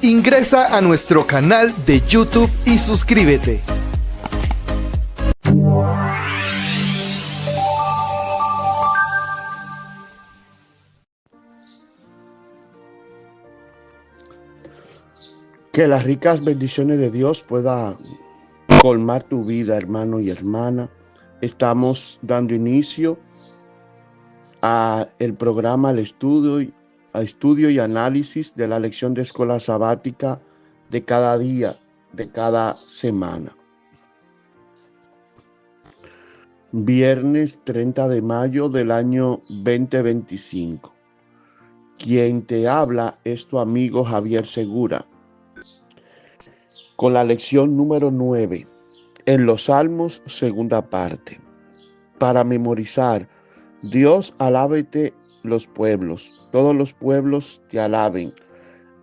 Ingresa a nuestro canal de YouTube y suscríbete. Que las ricas bendiciones de Dios puedan colmar tu vida, hermano y hermana. Estamos dando inicio a el programa, al estudio y análisis de la lección de escuela sabática de cada día, de cada semana. Viernes 30 de mayo del año 2025. Quien te habla es tu amigo Javier Segura, con la lección número 9, en los Salmos, segunda parte. Para memorizar: Dios, alábete los pueblos, todos los pueblos te alaben.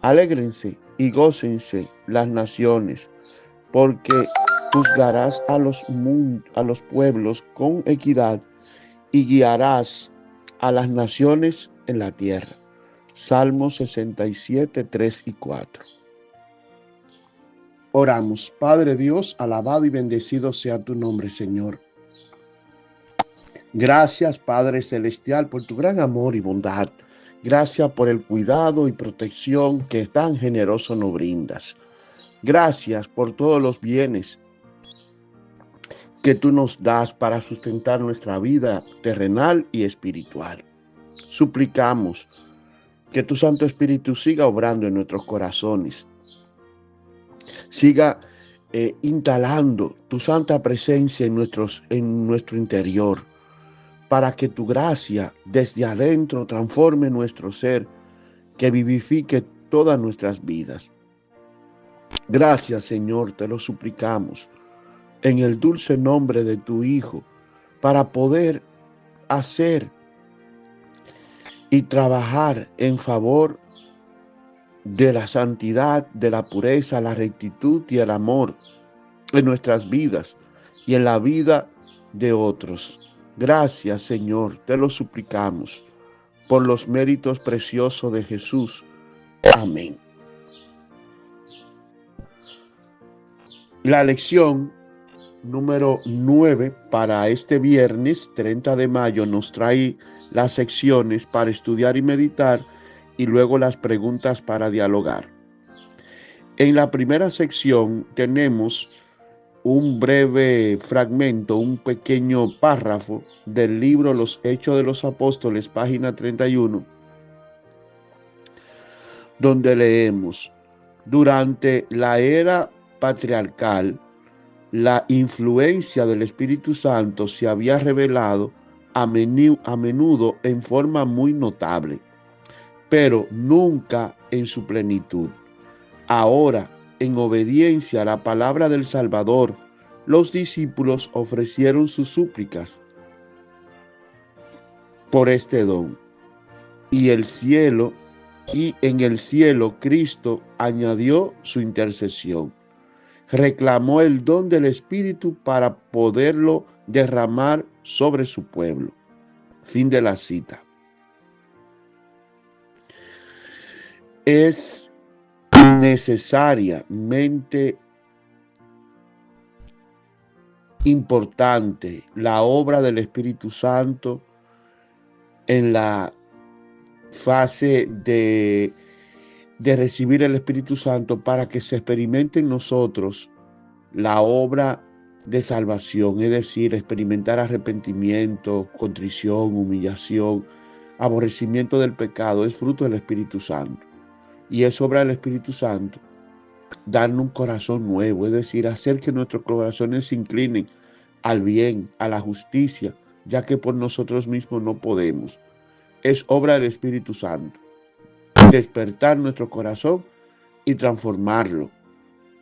Alégrense y gócense las naciones, porque juzgarás a los pueblos con equidad y guiarás a las naciones en la tierra. Salmos 67, 3 y 4. Oramos. Padre Dios, alabado y bendecido sea tu nombre, Señor. Gracias, Padre Celestial, por tu gran amor y bondad. Gracias por el cuidado y protección que tan generoso nos brindas. Gracias por todos los bienes que tú nos das para sustentar nuestra vida terrenal y espiritual. Suplicamos que tu Santo Espíritu siga obrando en nuestros corazones. Siga instalando tu santa presencia en nuestro interior, para que tu gracia desde adentro transforme nuestro ser, que vivifique todas nuestras vidas. Gracias, Señor, te lo suplicamos en el dulce nombre de tu Hijo, para poder hacer y trabajar en favor de la santidad, de la pureza, la rectitud y el amor en nuestras vidas y en la vida de otros. Gracias, Señor, te lo suplicamos por los méritos preciosos de Jesús. Amén. La lección número 9 para este viernes 30 de mayo nos trae las secciones para estudiar y meditar y luego las preguntas para dialogar. En la primera sección tenemos un breve fragmento, un pequeño párrafo del libro Los Hechos de los Apóstoles, página 31, donde leemos: durante la era patriarcal, la influencia del Espíritu Santo se había revelado a menudo en forma muy notable, pero nunca en su plenitud. Ahora, en obediencia a la palabra del Salvador, los discípulos ofrecieron sus súplicas por este don. Y en el cielo Cristo añadió su intercesión. Reclamó el don del Espíritu para poderlo derramar sobre su pueblo. Fin de la cita. Es necesariamente importante la obra del Espíritu Santo en la fase de recibir el Espíritu Santo, para que se experimente en nosotros la obra de salvación, es decir, experimentar arrepentimiento, contrición, humillación, aborrecimiento del pecado. Es fruto del Espíritu Santo. Y es obra del Espíritu Santo darnos un corazón nuevo, es decir, hacer que nuestros corazones se inclinen al bien, a la justicia, ya que por nosotros mismos no podemos. Es obra del Espíritu Santo despertar nuestro corazón y transformarlo,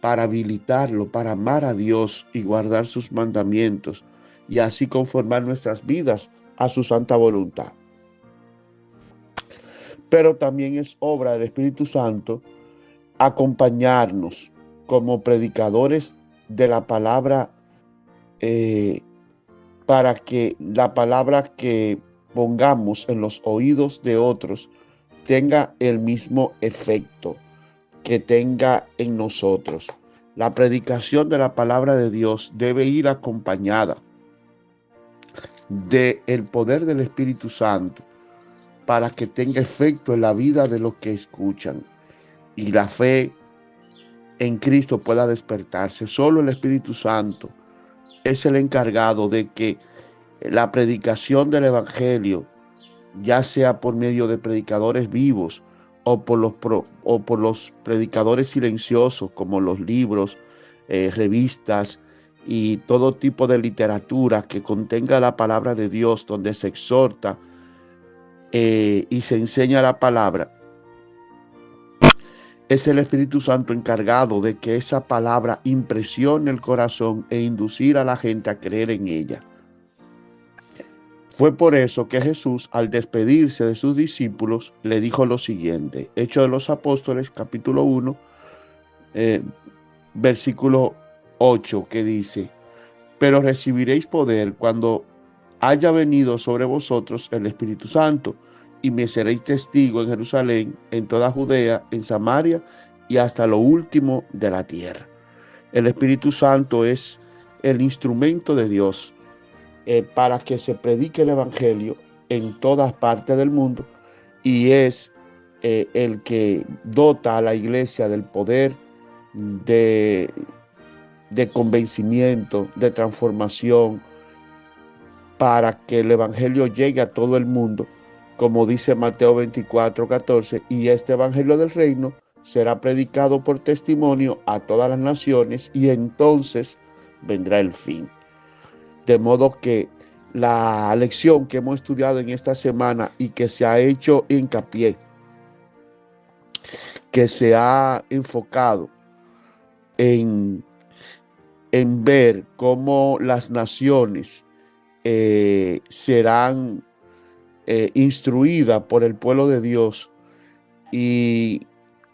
para habilitarlo, para amar a Dios y guardar sus mandamientos, y así conformar nuestras vidas a su santa voluntad. Pero también es obra del Espíritu Santo acompañarnos como predicadores de la palabra, para que la palabra que pongamos en los oídos de otros tenga el mismo efecto, que tenga en nosotros. La predicación de la palabra de Dios debe ir acompañada del poder del Espíritu Santo para que tenga efecto en la vida de los que escuchan y la fe en Cristo pueda despertarse. Solo el Espíritu Santo es el encargado de que la predicación del Evangelio, ya sea por medio de predicadores vivos o por los predicadores silenciosos, como los libros, revistas y todo tipo de literatura que contenga la palabra de Dios, donde se exhorta y se enseña la palabra, es el Espíritu Santo encargado de que esa palabra impresione el corazón e inducir a la gente a creer en ella. Fue por eso que Jesús, al despedirse de sus discípulos, le dijo lo siguiente. Hechos de los Apóstoles, capítulo 1, versículo 8, que dice: pero recibiréis poder cuando haya venido sobre vosotros el Espíritu Santo, y me seréis testigo en Jerusalén, en toda Judea, en Samaria y hasta lo último de la tierra. El Espíritu Santo es el instrumento de Dios para que se predique el Evangelio en todas partes del mundo, y es el que dota a la iglesia del poder de convencimiento, de transformación, para que el Evangelio llegue a todo el mundo, como dice Mateo 24:14, y este Evangelio del reino será predicado por testimonio a todas las naciones, y entonces vendrá el fin. De modo que la lección que hemos estudiado en esta semana y que se ha hecho hincapié, que se ha enfocado en ver cómo las naciones serán instruidas por el pueblo de Dios, y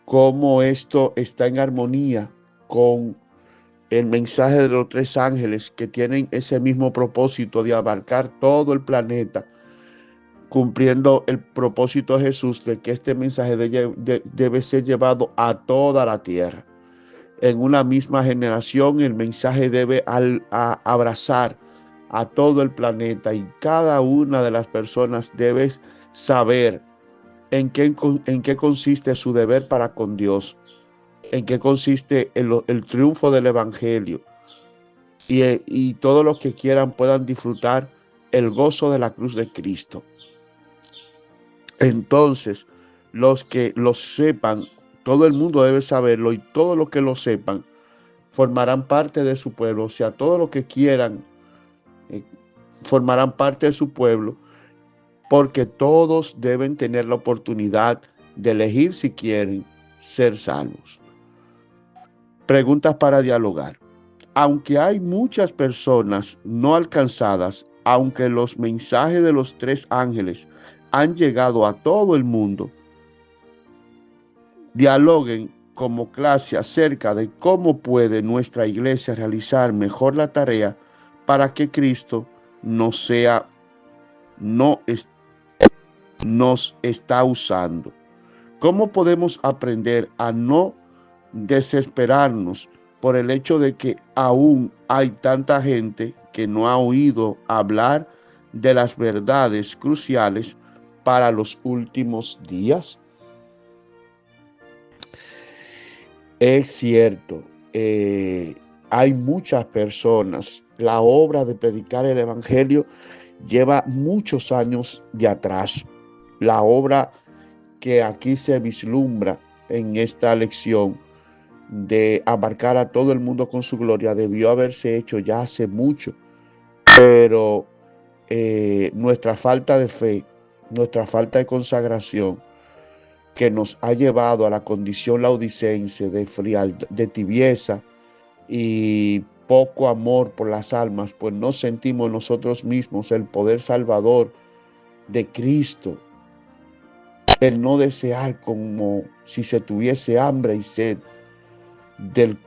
cómo esto está en armonía con el mensaje de los tres ángeles, que tienen ese mismo propósito de abarcar todo el planeta, cumpliendo el propósito de Jesús de que este mensaje debe ser llevado a toda la tierra. En una misma generación el mensaje debe abrazar a todo el planeta, y cada una de las personas debe saber en qué consiste su deber para con Dios, en qué consiste el triunfo del Evangelio, y todos los que quieran puedan disfrutar el gozo de la cruz de Cristo. Entonces, los que lo sepan, todo el mundo debe saberlo, y todos los que lo sepan formarán parte de su pueblo. O sea, todos los que quieran formarán parte de su pueblo, porque todos deben tener la oportunidad de elegir si quieren ser salvos. Preguntas para dialogar. Aunque hay muchas personas no alcanzadas, aunque los mensajes de los tres ángeles han llegado a todo el mundo, dialoguen como clase acerca de cómo puede nuestra iglesia realizar mejor la tarea para que Cristo nos está usando. ¿Cómo podemos aprender a no desesperarnos por el hecho de que aún hay tanta gente que no ha oído hablar de las verdades cruciales para los últimos días? Es cierto, hay muchas personas. La obra de predicar el Evangelio lleva muchos años de atraso. La obra que aquí se vislumbra en esta lección de abarcar a todo el mundo con su gloria debió haberse hecho ya hace mucho, pero nuestra falta de fe, nuestra falta de consagración, que nos ha llevado a la condición laodicense de frialdad, de tibieza y poco amor por las almas, pues no sentimos nosotros mismos el poder salvador de Cristo, el no desear como si se tuviese hambre y sed del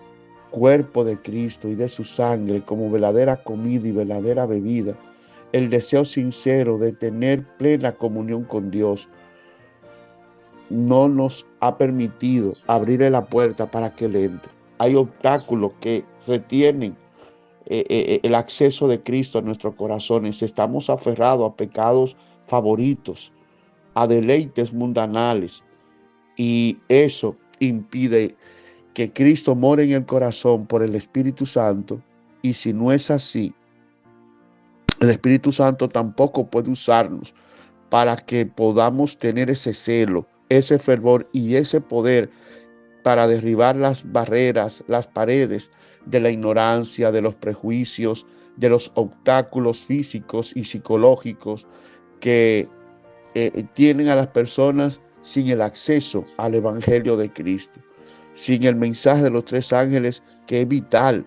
cuerpo de Cristo y de su sangre como verdadera comida y verdadera bebida, el deseo sincero de tener plena comunión con Dios. no nos ha permitido abrirle la puerta para que Él entre. Hay obstáculos que retienen el acceso de Cristo a nuestros corazones. Estamos aferrados a pecados favoritos, a deleites mundanales, y eso impide que Cristo more en el corazón por el Espíritu Santo. Y si no es así, el Espíritu Santo tampoco puede usarnos para que podamos tener ese celo, ese fervor y ese poder para derribar las barreras, las paredes de la ignorancia, de los prejuicios, de los obstáculos físicos y psicológicos que tienen a las personas sin el acceso al Evangelio de Cristo, sin el mensaje de los tres ángeles, que es vital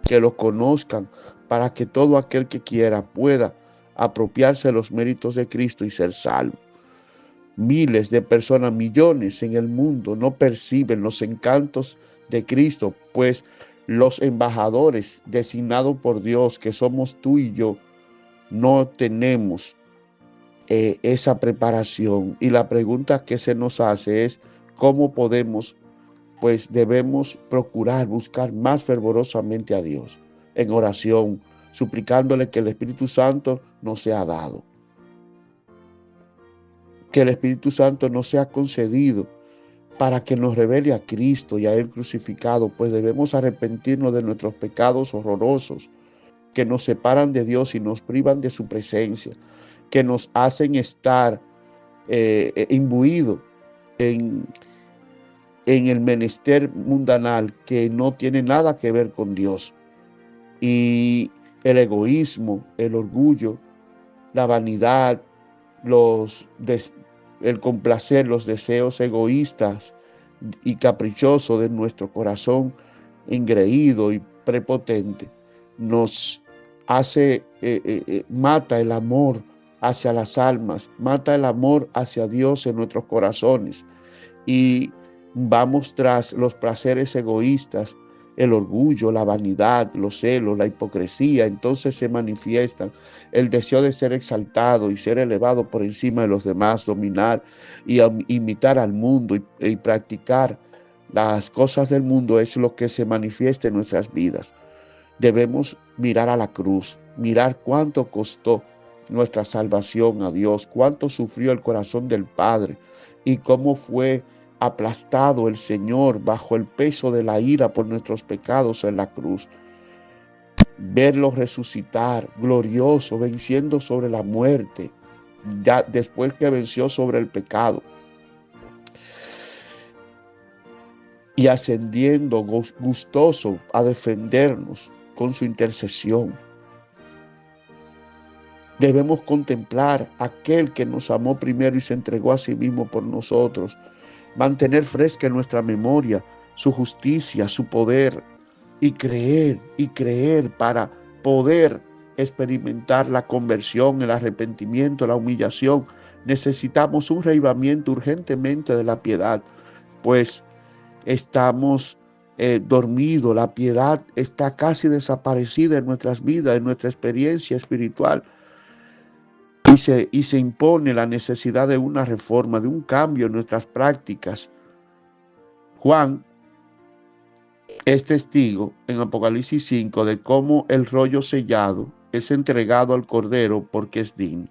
que lo conozcan para que todo aquel que quiera pueda apropiarse de los méritos de Cristo y ser salvo. Miles de personas, millones en el mundo no perciben los encantos de Cristo, pues los embajadores designados por Dios, que somos tú y yo, no tenemos esa preparación. Y la pregunta que se nos hace es, ¿cómo podemos? Pues debemos procurar buscar más fervorosamente a Dios en oración, suplicándole que el Espíritu Santo nos sea dado, que el Espíritu Santo nos sea concedido para que nos revele a Cristo y a Él crucificado, pues debemos arrepentirnos de nuestros pecados horrorosos que nos separan de Dios y nos privan de su presencia, que nos hacen estar imbuidos en el menester mundanal que no tiene nada que ver con Dios. Y el egoísmo, el orgullo, la vanidad, el complacer los deseos egoístas y caprichosos de nuestro corazón engreído y prepotente, nos hace, mata el amor hacia las almas, mata el amor hacia Dios en nuestros corazones, y vamos tras los placeres egoístas, el orgullo, la vanidad, los celos, la hipocresía. Entonces se manifiestan el deseo de ser exaltado y ser elevado por encima de los demás, dominar y imitar al mundo y practicar las cosas del mundo. Es lo que se manifiesta en nuestras vidas. Debemos mirar a la cruz, mirar cuánto costó nuestra salvación a Dios, cuánto sufrió el corazón del Padre y cómo fue aplastado el Señor bajo el peso de la ira por nuestros pecados en la cruz. Verlo resucitar glorioso, venciendo sobre la muerte, ya después que venció sobre el pecado, y ascendiendo gustoso a defendernos con su intercesión. Debemos contemplar a aquel que nos amó primero y se entregó a sí mismo por nosotros, mantener fresca en nuestra memoria su justicia, su poder, y creer para poder experimentar la conversión, el arrepentimiento, la humillación. Necesitamos un reavivamiento urgentemente de la piedad, pues estamos dormidos. La piedad está casi desaparecida en nuestras vidas, en nuestra experiencia espiritual. Y se impone la necesidad de una reforma, de un cambio en nuestras prácticas. Juan es testigo en Apocalipsis 5 de cómo el rollo sellado es entregado al Cordero porque es digno.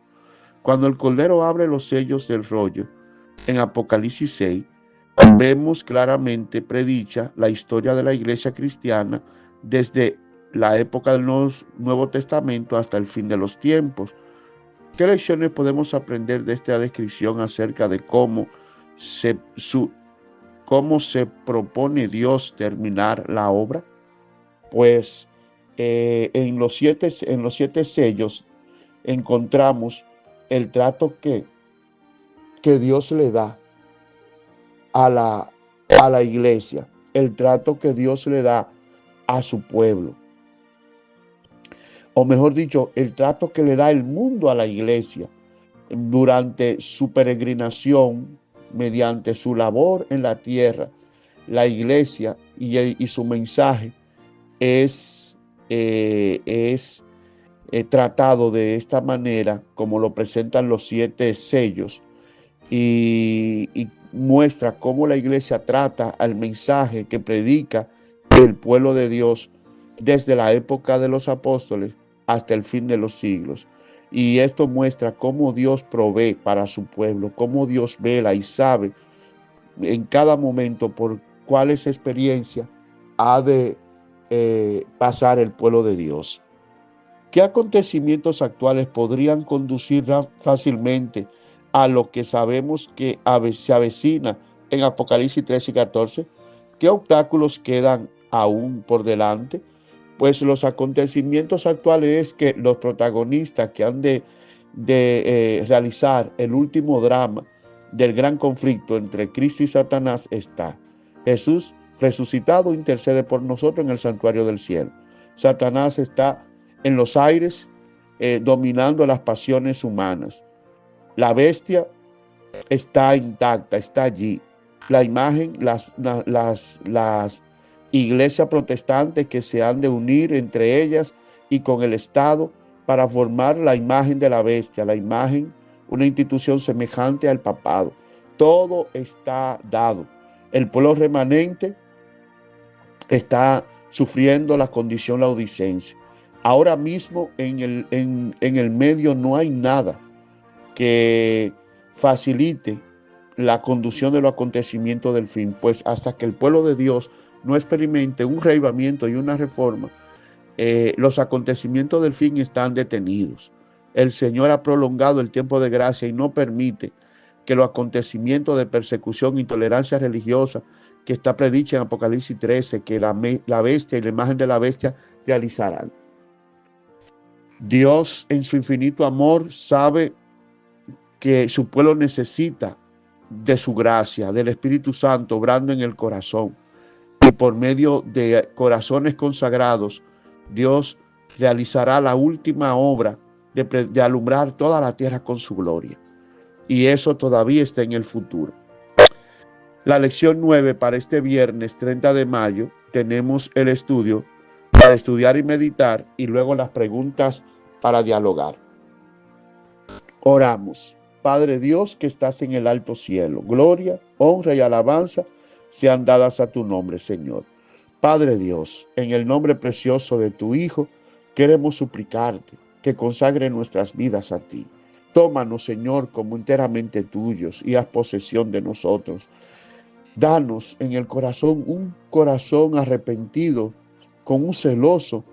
Cuando el Cordero abre los sellos del rollo, en Apocalipsis 6, vemos claramente predicha la historia de la iglesia cristiana desde la época del Nuevo Testamento hasta el fin de los tiempos. ¿Qué lecciones podemos aprender de esta descripción acerca de cómo se propone Dios terminar la obra? Pues en los siete sellos encontramos el trato que Dios le da a la iglesia, el trato que Dios le da a su pueblo. O mejor dicho, el trato que le da el mundo a la iglesia durante su peregrinación, mediante su labor en la tierra. La iglesia y su mensaje es tratado de esta manera, como lo presentan los siete sellos, y muestra cómo la iglesia trata al mensaje que predica el pueblo de Dios desde la época de los apóstoles hasta el fin de los siglos. Y esto muestra cómo Dios provee para su pueblo, cómo Dios vela y sabe en cada momento por cuáles experiencias ha de pasar el pueblo de Dios. ¿Qué acontecimientos actuales podrían conducir fácilmente a lo que sabemos que se avecina en Apocalipsis 13 y 14? ¿Qué obstáculos quedan aún por delante? Pues los acontecimientos actuales es que los protagonistas que han de realizar el último drama del gran conflicto entre Cristo y Satanás está. Jesús resucitado intercede por nosotros en el santuario del cielo. Satanás está en los aires dominando las pasiones humanas. La bestia está intacta, está allí. La imagen, las iglesias protestantes que se han de unir entre ellas y con el Estado para formar la imagen de la bestia, la imagen, una institución semejante al papado. Todo está dado. El pueblo remanente está sufriendo la condición laodicense. Ahora mismo en el medio no hay nada que facilite la conducción de los acontecimientos del fin, pues hasta que el pueblo de Dios no experimente un reavivamiento y una reforma, los acontecimientos del fin están detenidos. El Señor ha prolongado el tiempo de gracia y no permite que los acontecimientos de persecución e intolerancia religiosa que está predicha en Apocalipsis 13, que la bestia y la imagen de la bestia realizarán. Dios en su infinito amor sabe que su pueblo necesita de su gracia, del Espíritu Santo obrando en el corazón. Y por medio de corazones consagrados, Dios realizará la última obra de alumbrar toda la tierra con su gloria. Y eso todavía está en el futuro. La lección 9 para este viernes 30 de mayo tenemos el estudio para estudiar y meditar y luego las preguntas para dialogar. Oramos. Padre Dios que estás en el alto cielo, gloria, honra y alabanza sean dadas a tu nombre, Señor. Padre Dios, en el nombre precioso de tu Hijo, queremos suplicarte que consagre nuestras vidas a ti. Tómanos, Señor, como enteramente tuyos y haz posesión de nosotros. Danos en el corazón un corazón arrepentido, con un celoso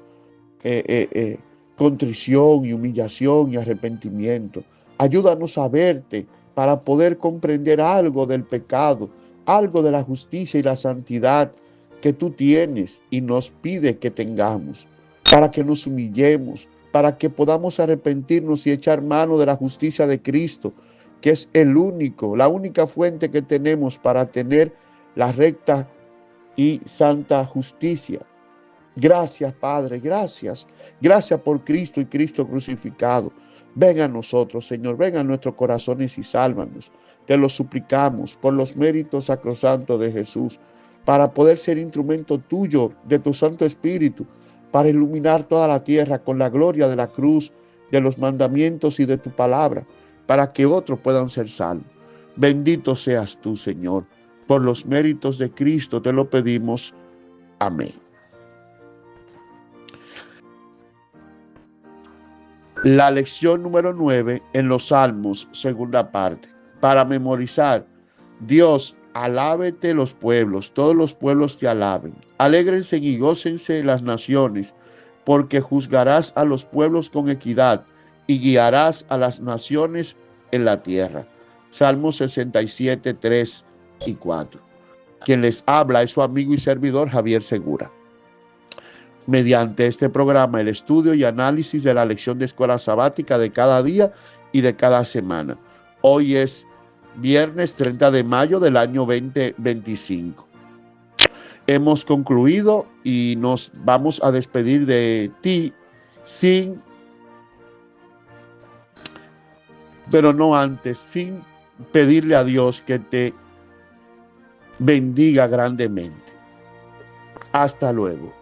contrición y humillación y arrepentimiento. Ayúdanos a verte para poder comprender algo del pecado, algo de la justicia y la santidad que tú tienes y nos pide que tengamos, para que nos humillemos, para que podamos arrepentirnos y echar mano de la justicia de Cristo, que es la única fuente que tenemos para tener la recta y santa justicia. Gracias, Padre, gracias. Gracias por Cristo y Cristo crucificado. Ven a nosotros, Señor, ven a nuestros corazones y sálvanos. Te lo suplicamos por los méritos sacrosantos de Jesús, para poder ser instrumento tuyo, de tu Santo Espíritu, para iluminar toda la tierra con la gloria de la cruz, de los mandamientos y de tu palabra, para que otros puedan ser salvos. Bendito seas tú, Señor. Por los méritos de Cristo te lo pedimos. Amén. La lección número 9 en los Salmos, segunda parte. Para memorizar, Dios, alábete los pueblos, todos los pueblos te alaben. Alégrense y gócense las naciones, porque juzgarás a los pueblos con equidad y guiarás a las naciones en la tierra. Salmos 67, 3 y 4. Quien les habla es su amigo y servidor Javier Segura. Mediante este programa, el estudio y análisis de la lección de escuela sabática de cada día y de cada semana. Hoy es viernes 30 de mayo del año 2025. Hemos concluido y nos vamos a despedir de ti pero no antes, sin pedirle a Dios que te bendiga grandemente. Hasta luego.